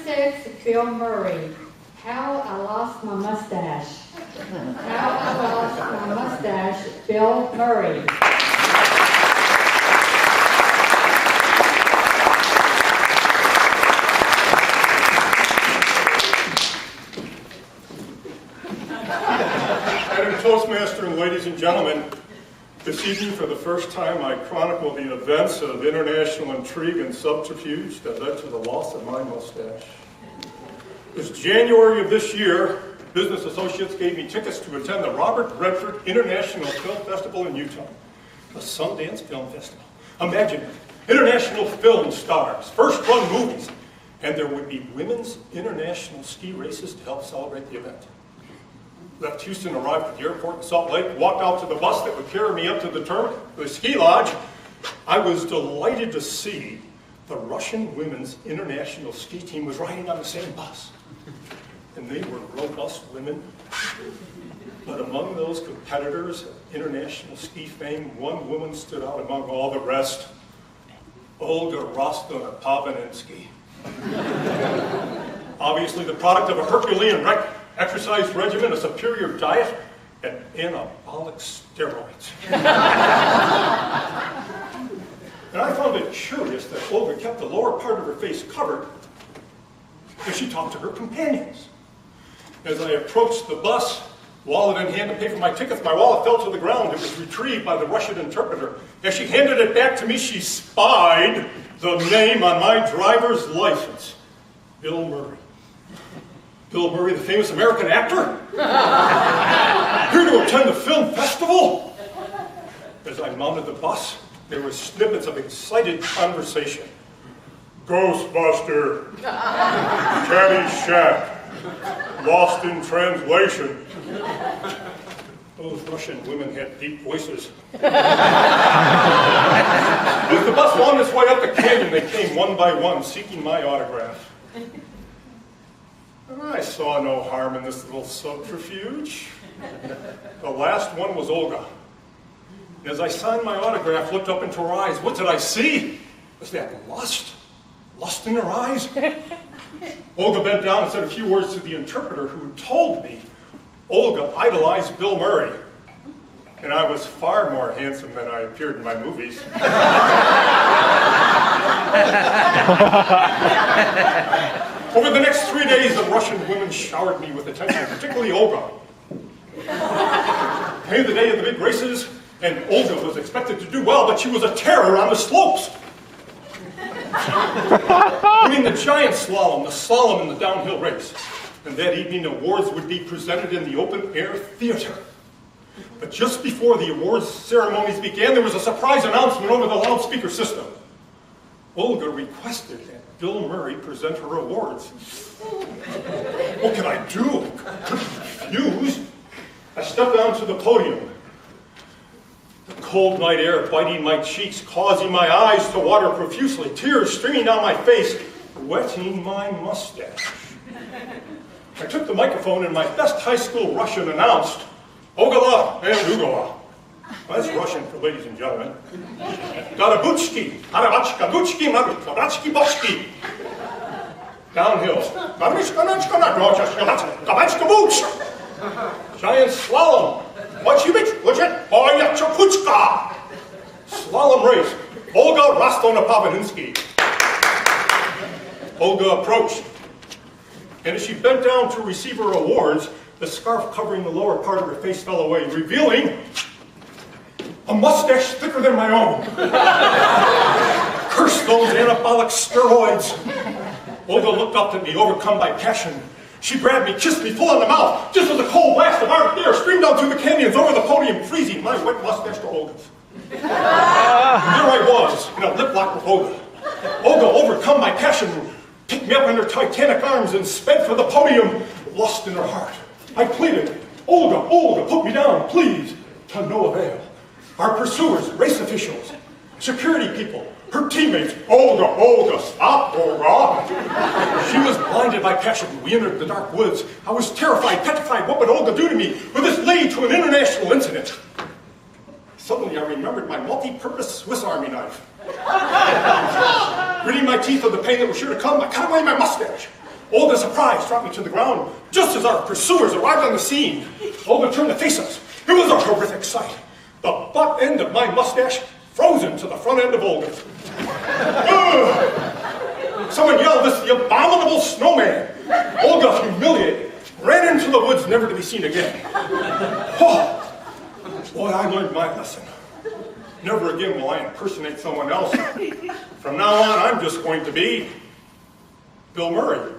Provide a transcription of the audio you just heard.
6, Bill Murray. How I Lost My Mustache. How I Lost My Mustache, Bill Murray. Madam Toastmaster and ladies and gentlemen, this evening for the first time I chronicle the events of international intrigue and subterfuge that led to the loss of my mustache. It was January of this year. Business associates gave me tickets to attend the Robert Redford International Film Festival in Utah, the Sundance Film Festival. Imagine it, international film stars, first-run movies, and there would be women's international ski races to help celebrate the event. Left Houston, arrived at the airport in Salt Lake, walked out to the bus that would carry me up to the ski lodge. I was delighted to see the Russian women's international ski team was riding on the same bus. And they were robust women. But among those competitors of international ski fame, one woman stood out among all the rest, Olga Rostovna-Pavaninsky. Obviously the product of a Herculean exercise regimen, a superior diet, and anabolic steroids. And I found it curious that Olga kept the lower part of her face covered as she talked to her companions. As I approached the bus, wallet in hand to pay for my tickets, my wallet fell to the ground. It was retrieved by the Russian interpreter. As she handed it back to me, she spied the name on my driver's license, Bill Murray. Bill Murray, the famous American actor? Here to attend the film festival? As I mounted the bus, there were snippets of excited conversation. Ghostbuster, Caddyshack, Lost in Translation. Those Russian women had deep voices. As the bus wound its way up the canyon, they came one by one, seeking my autograph. I saw no harm in this little subterfuge. The last one was Olga. As I signed my autograph, looked up into her eyes, what did I see? Was that lust? Lust in her eyes? Olga bent down and said a few words to the interpreter, who told me Olga idolized Bill Murray. And I was far more handsome than I appeared in my movies. Over the next 3 days, the Russian women showered me with attention, particularly Olga. Came the day of the big races, and Olga was expected to do well, but she was a terror on the slopes. Winning the giant slalom, the slalom in the downhill race. And that evening, awards would be presented in the open-air theater. But just before the awards ceremonies began, there was a surprise announcement over the loudspeaker system. Olga requested that Bill Murray present her awards. What could I do? I couldn't refuse. I stepped down to the podium. The cold night air biting my cheeks, causing my eyes to water profusely, tears streaming down my face, wetting my mustache. I took the microphone and my best high school Russian announced, Ogala and Ugala. Well, that's Russian for ladies and gentlemen. Garabuchki, Arabachka, Guchki, Marabachki, Bochki. Downhill. Giant slalom. Slalom race. Olga Rostovna-Pavaninsky. Olga approached. And as she bent down to receive her awards, the scarf covering the lower part of her face fell away, revealing a mustache thicker than my own. Curse those anabolic steroids. Olga looked up at me, overcome by passion. She grabbed me, kissed me full in the mouth, just as a cold blast of Arctic air streamed down through the canyons over the podium, freezing my wet mustache to Olga's. There I was, in a lip lock with Olga. Olga, overcome by passion, picked me up in her titanic arms and sped for the podium, lust in her heart. I pleaded, Olga, Olga, put me down, please, to no avail. Our pursuers, race officials, security people, her teammates, Olga, Olga, stop, Olga. She was blinded by passion. We entered the dark woods. I was terrified, petrified. What would Olga do to me? Would this lead to an international incident? Suddenly I remembered my multi-purpose Swiss Army knife. Gritting my teeth of the pain that was sure to come, I cut away my mustache. Olga, surprised, dropped me to the ground just as our pursuers arrived on the scene. Olga turned to face us. It was a horrific sight. The butt end of my mustache frozen to the front end of Olga's. Someone yelled, "This is the abominable snowman!" Olga, humiliated, ran into the woods never to be seen again. Oh, boy, I learned my lesson. Never again will I impersonate someone else. From now on, I'm just going to be Bill Murray.